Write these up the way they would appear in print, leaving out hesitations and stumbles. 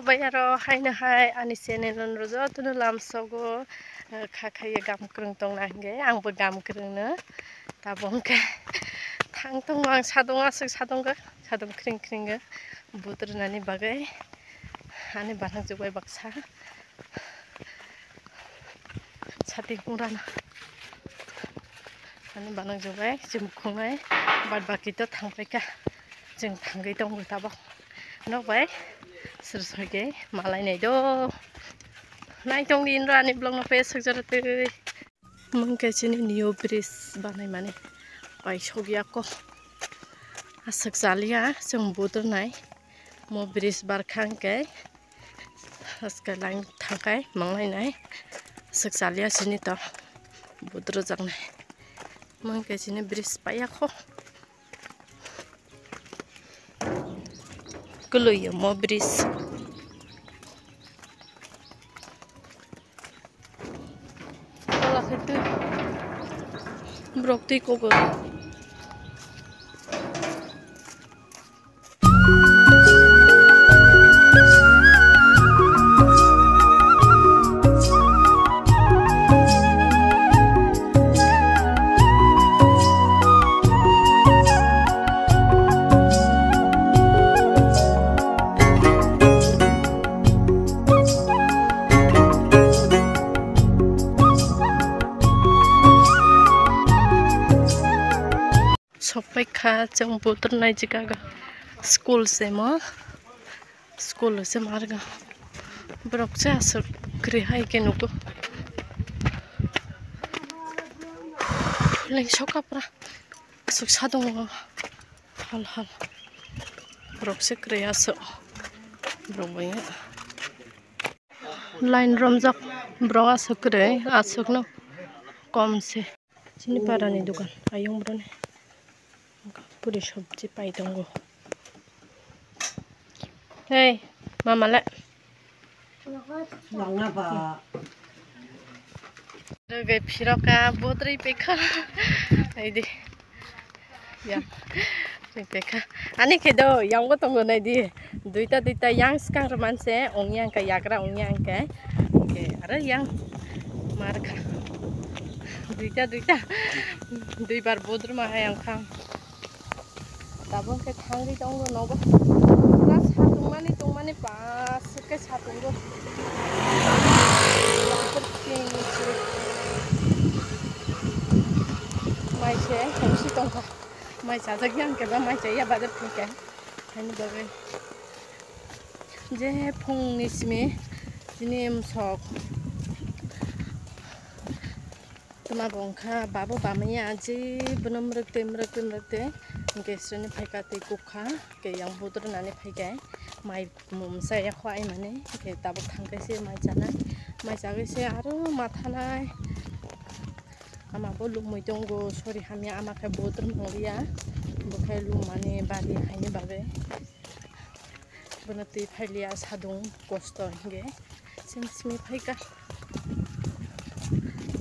bayaro haina hai ani channel rojo tunu lamsogo khakhaye gamkrung tongnange angbo gamkrungno tabongke thangtong ang sadong asuk sadong kring kringa butrunani bagai ani barang jogai baksa sati kungrana ani barang jogai jumkhungai bad baki to thangpaika जों थांगै दं गोताबो नबाय सोरसोगे मालाय नै दो नाय दं दिन रानि blog न पे सजरते मंकेसिनि नियो ब्रिज बानाय माने बायसगिया को आसक जालिया जों बुद्रनाय मो ब्रिज बारखांके आसका लाइन थांखाय मंगलायनाय आसक जालिया सिनि त बुद्र जांनाय मंकेसिनि bridge पायाखो Guluyo mo bris. Kalau itu brokti koko. Sopeka jeng puter naik jika school sema school semarga brok se asuk krihai ke nuku leng sokapra asuk sadong hal brok se krih asuk brok banyak line romjak brok asuk krih asuk no kom se sini parani dukan ayong brone Puri sabji pai donggo. Hey, mama le. Langna ba. Roge piroka bodri peka. Aidi. Ya. Peka. Ani kedo yang gotong nai di. Duita yang sekarang romanse ongyang ka yagra ongyang ke. Oke, ada yang marka. Duita. Dui bar bodru mah yang kang. Tabung ke thangri dong lo nogo na satung mani pas ke satung go mai che hausi tong ka mai sa jak yang ke ba mai che ya ba de ke hani bagai je phung ni simi jinim sok tuma bongkha babu bamaya ji bunam rekte Gesreni phekate kukha ke yang budur nani phege mai mumsa ya khwai mane ke tabuk thangkai se mai jana mai jage se aro mathanai ama bolu moitongo sori hamya ama ke budur mangriya bukai lu mane bali haini babe bonati phailia sadung kosto hinge simi phaiga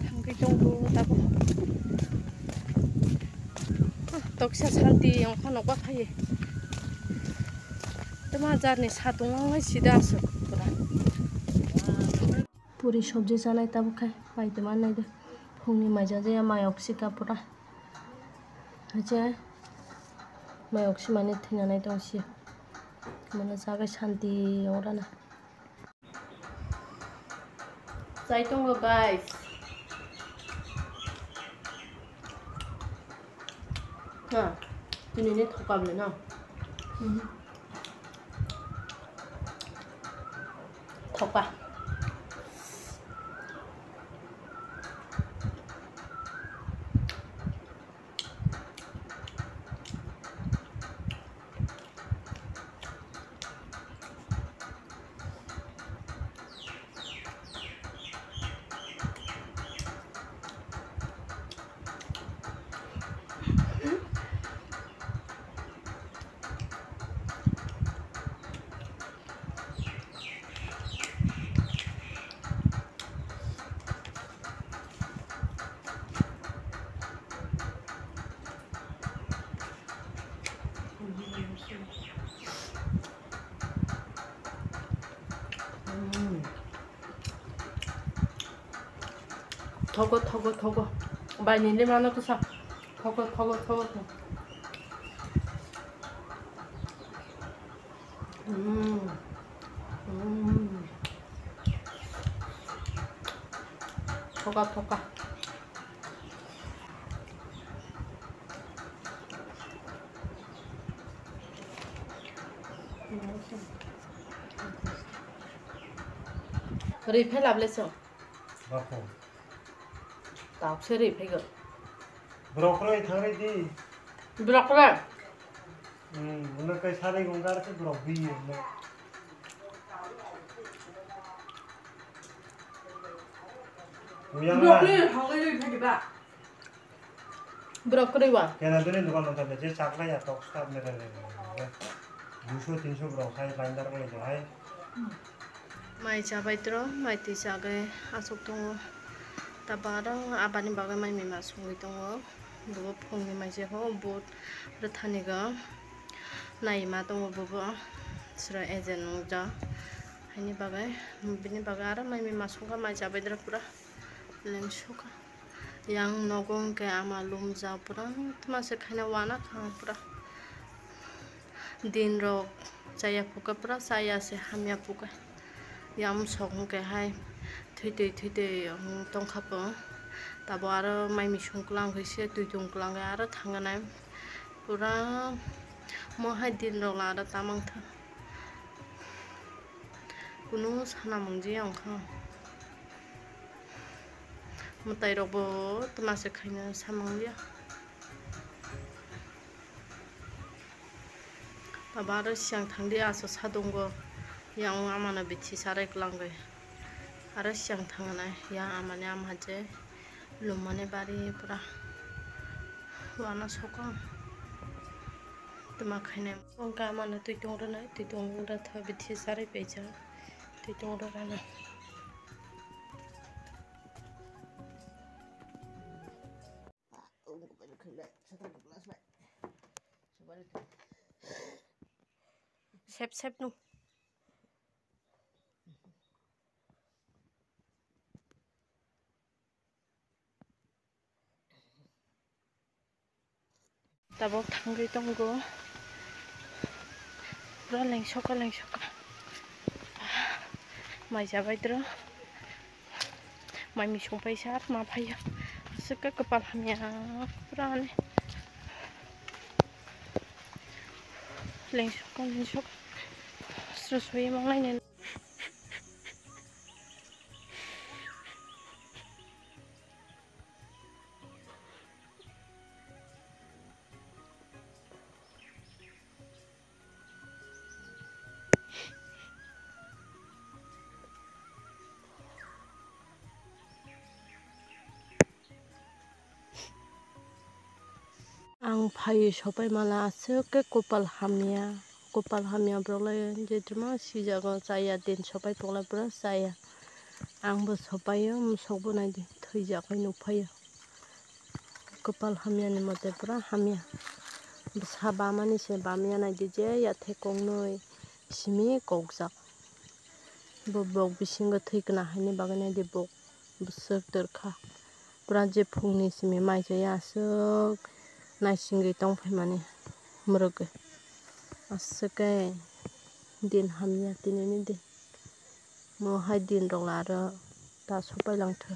thangkai tongo tabuk Toksa santi yang kono ba khaye tama jarni satung ngai sida asuk pura puri sabji janai tabu khai pai tama nai de phungni maja je mayok sika pura aje mayok si mane thina nai tongsi mana jaga santi orana Saitung guys Nah, ini thokam na. Thoka. 더거 많이 내면 또 사. 더거 더가 리필 라블레서 Bapo. 딱 세리 배가 Broccoli thangre di. 브로콜리 Unak kay sare gungar ke broccoli hai. 브로콜리 하게 배가 브로콜리 와 Kena dune dukan nonton je chakla ya tok stop mere le. 200-300 broccoli bandar ko le jai. माइ जाबायद्र माइ दै जागे आसक दङ दाबा आरो आबादनि बागै माइ मिमा सङै दङ बबो फुंनि माइ जेहो बुट रोथानिगा नाय मा दङ बबो स्रा एजेन जा हायनि बागै बिनि बागै आरो माइ मिमा संगा माइ जाबायद्र पुरा लेंसुका yang nogong ke ama lumja pura मासे खाना वाना खां पुरा दिन रok saya puka pura saya se hamya puka yam song ke hai थैदै दंखाबो दाबो आरो माइ मिसंक्लां हैसे दुइ दंक्लां आरो थांगानाय पुरा महाय दिन रला आरो तामांथ कुनु साना मंजि आंखा मताइ रबो तमासे खायनो सामंलिया दाबो आरो सिगां थांदि आसो सादंगो yang amana bithi sarai klangge आरो सिगां थांनाय या आमाने आमहाजे लुमाने बारि पुरा वाना सका तमा खायने अंका आमाने तुइ दंगरा था बिथि सारै बेजा तुइ दंगरा ना सेप नु दाबो थांगै दंगो पुरा लेंसका माइ जाबायद्र माइ मिसंबाय सार मा फायो सका कपाल हामिया पुरा लेंसका स्रसुय मांलायनो आं फायो सबाय माला आसोके कपाल हामिया ब्रलाय जेद्रमा सिजागो जाया दिन सबाय तोला पुरा जाया आंबो सबायो मुसौबो नायदि थैजाखै नुफायो कपाल हामियानि मते पुरा हामिया साबा मानि से बामिया नायदि जे याथे कंनै सिमि कौजाक बक बिसिंगो थैगना हायनि बागै नायदि बक बुसक दरखा पुरा जे फुंनि सिमि माइ जाया आसोक नाइसिंगै दंफाय माने मृगै आसोके दिन हामिया दिनैनि दिन महाय दिन रंला आरो दा सबायलांथो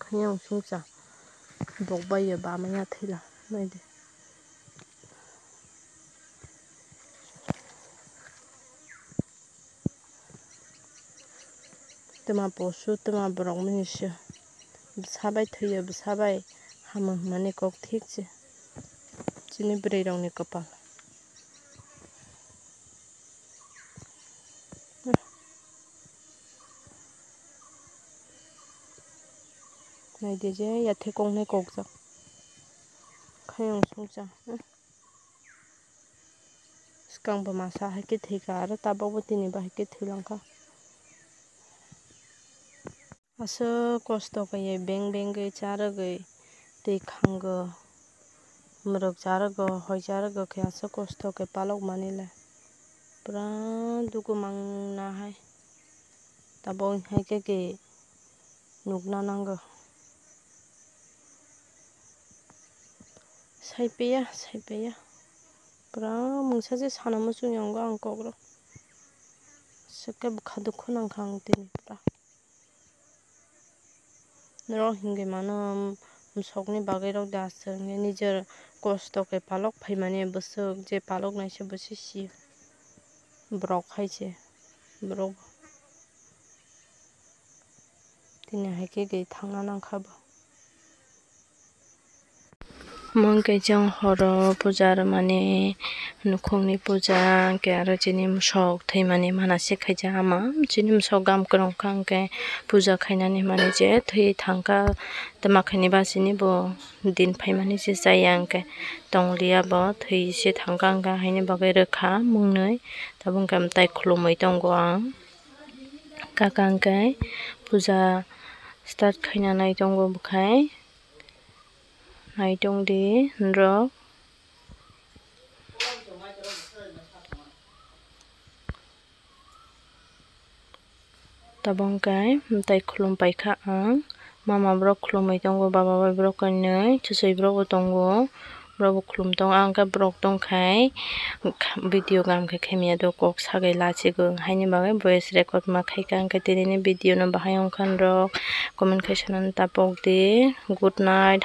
खायाव सुंजा बकबायो बामाया थैला नायदि तमा पशु तमा ब्रक मिनिसो साबाय थैयो साबाय हामो माने कक थिगसे जिनि ब्रै रावनि कपाल नायदि जे याथे कंनै कौजाक खायाव सुंजा सिगांबो मासा हायके थैगा आरो ताबावबो दिनैबो हायके थैलांखा आसो कष्ट गैयै बेंगै चारगै दै खांगो मृग चारगो हय चारगो के आसो कष्ट के पालक मानिले पुरा दुगु मांना हाय Tabo haike nugna nango. Saipeya. Pura mungsaje sanamo sunyanggo ang kogro. Seke bukadukho nangkang tini pura. Nero hinge mano sokni bagay rok daseng nijer kosto ke palok phaimani busuk je palok naise busi si brok haise brok tini haike thangna nangkhabo. Mongke jong horo puja mani nukhungni puja ke aro chini musok thaimani manase khaija ama chini musok gam krong kangke puja khainani mani je thwi thangka tamakhani basini bo din phaimani je jayangke tonglia bo thwi se thangka angka haini bagai rwkha mungnwi tabungke amtai khulumwi tongo ang kakangke puja start khaina naitongo bwkhai naitongdi rok tabongkai amtai khulum paikha ang mama brok khulumwi tongo baba bai brok kainui chusui brok bo tongo brok bo khulum tongo angka brok tongkhai video gam khe khemia do kok sagai lachigo haini bagai voice record ma khaika angka tini video no bahai ongkha rok comment khaisa tapokdi good night.